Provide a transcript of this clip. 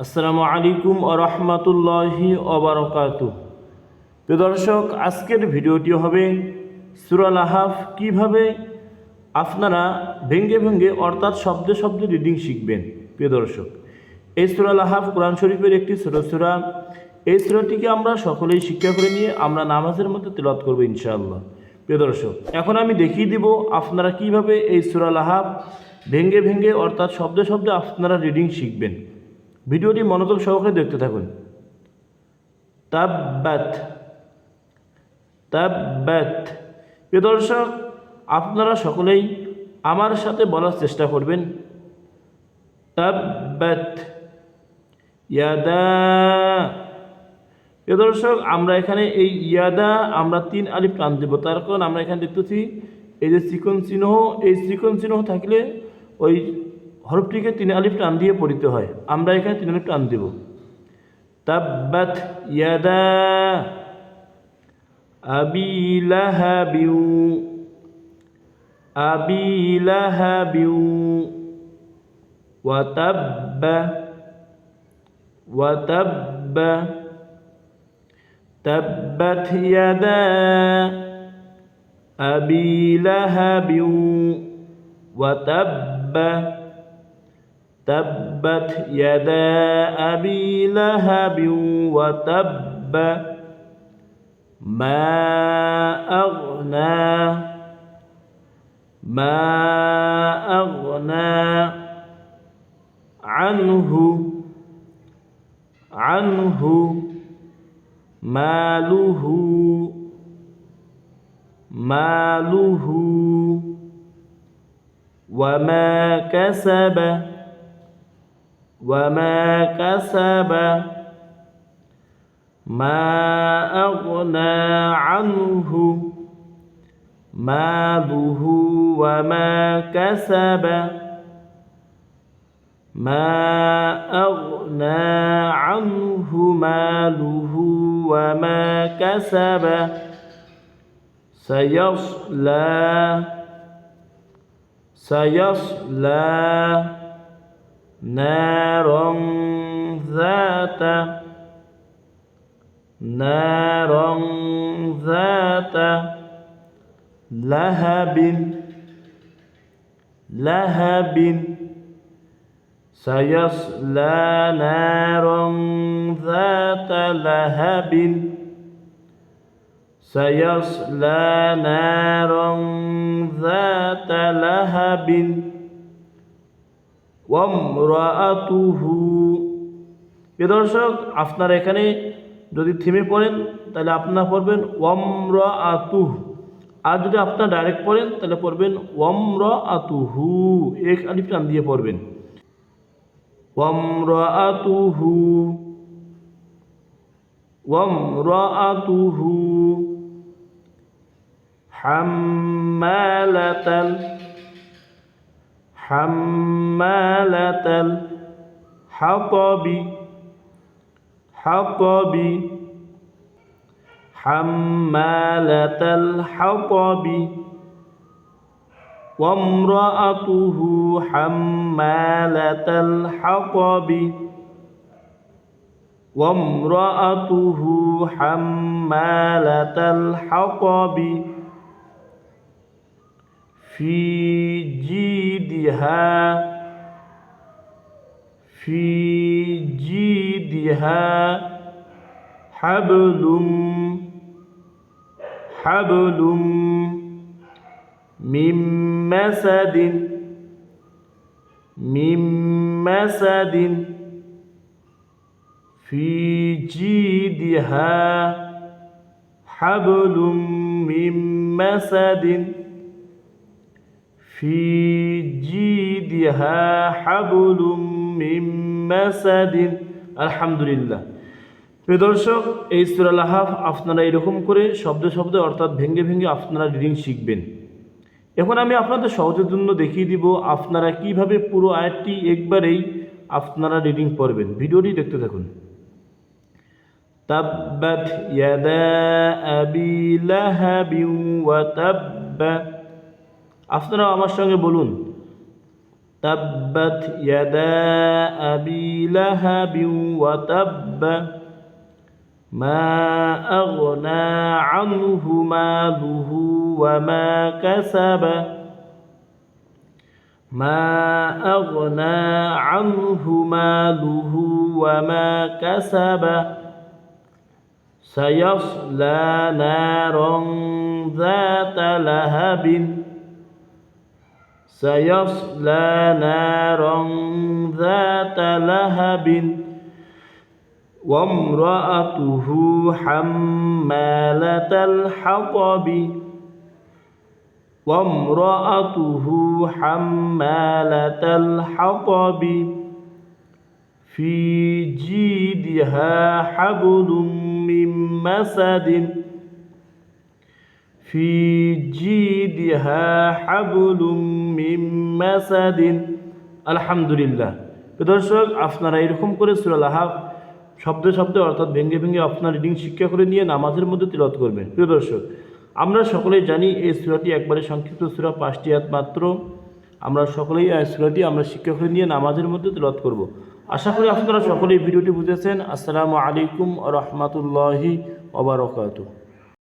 আসসালামু আলাইকুম ওয়া রাহমাতুল্লাহি ওয়া বারাকাতুহু। প্রিয় দর্শক, আজকের ভিডিওটি হবে সূরা আল-আহকাফ কিভাবে আপনারা ভেঙ্গে ভেঙ্গে অর্থাৎ শব্দে শব্দে রিডিং শিখবেন। প্রিয় দর্শক, এই সূরা আল-আহকাফ কোরআন শরীফের একটি ছোট সূরা। এই সূরাটিকে আমরা সকলেই শিক্ষা করে নিয়ে আমরা নামাজের মধ্যে তেলাওয়াত করব ইনশাআল্লাহ। প্রিয় দর্শক, এখন আমি দেখিয়ে দিব আপনারা কিভাবে এই সূরা আল-আহকাফ ভেঙ্গে ভেঙ্গে অর্থাৎ শব্দে শব্দে আপনারা রিডিং শিখবেন। ভিডিওটি মনোযোগ সহকারে দেখতে থাকুন। তাব্বাত তাব্বাত। প্রিয় দর্শক, আপনারা সকলেই আমার সাথে বলার চেষ্টা করবেন। তাব্বাত ইয়াদা। প্রিয় দর্শক, আমরা এখানে এই ইয়াদা আমরা 3 আলিফ টান দেব। তার কারণ আমরা এখানে দেখতেছি এই যে চিকন চিহ্ন, এই চিকন চিহ্ন থাকলে ওই হরফটিকে 3 আলিফ টান দিয়ে পড়িতে হয়। আমরা এখানে 3 আলিফ টান দেব। তাব্বাত ইয়াদা আবি লাহাবিউ আবি লাহাবিউ ওয়া তাব্বা ওয়া তাব্বা তাব্বাত ইয়াদা আবি লাহাবিউ ওয়া তাব্বা تبت يدا أبي لهب وتب ما أغنى عنه ماله وما كسب ما أغنى عنه ماله وما كسب ما أغنى عنه ماله وما كسب سيصلى نارا ذات لهب سيصلى نارا ذات لهب سيصلى نارا ذات لهب ওয়ামরাআতুহু। প্রিয় দর্শক, আপনারা এখানে যদি থেমে পড়েন তাহলে আপনারা পড়বেন ওয়ামরাআতুহু, আর যদি আপনারা ডাইরেক্ট পড়েন তাহলে পড়বেন ওয়ামরাআতুহু, এক আলিফ টান দিয়ে পড়বেন। ওয়ামরাআতুহু ওয়ামরাআতুহু হাম্মালাতাল حمالة الحطب حمالة الحطب وامرأته حمالة الحطب وامرأته حمالة الحطب في جيدها حبل من مسد في جيدها حبل من مسد في جيدها حبل من مسد। আলহামদুলিল্লাহ। প্রিয় দর্শক, এই সূরা আল-আহকাফ আপনারা এরকম করে শব্দে শব্দে অর্থাৎ ভেঙ্গে ভেঙ্গে আপনারা রিডিং শিখবেন। এখন আমি আপনাদের সহজের জন্য দেখিয়ে দিব আপনারা কিভাবে পুরো আয়াতটি একবারেই আপনারা রিডিং পড়বেন। ভিডিওটি দেখতে থাকুন। তাব্বাত ইয়াদা আবি লাহাবিন ওয়া তাব্বা। আপনারা আমার সঙ্গে বলুন تبت يدا أبي لهب وتب ما أغنى عنه ماله وما كسب ما أغنى عنه ماله وما كسب سيصلى نارا ذات لهب سيصلى نارا ذات لهب وامرأته حمالة الحطب وامرأته حمالة الحطب في جيدها حبل من مسد في جيدها حبل من مسد আলহামদুলিল্লাহ। দর্শক, আপনারা এরকম করে সূরা লাহাব শব্দে শব্দে অর্থাৎ ভেঙে ভেঙে আপনার রিডিং শিক্ষা করে নিয়ে নামাজের মধ্যে তিলাওয়াত করবেন। প্রিয় দর্শক, আমরা সকলেই জানি এই সূরাটি একবারে সংক্ষিপ্ত সূরা, 5টি আয়াত মাত্র। আমরা সকলেই এই সূরাটি আমরা শিক্ষা করে নিয়ে নামাজের মধ্যে তিলাওয়াত করব। আশা করি আপনারা সকলেই ভিডিওটি বুঝেছেন। আসসালামু আলাইকুম ওয়া রাহমাতুল্লাহি ওয়া বারাকাতুহু।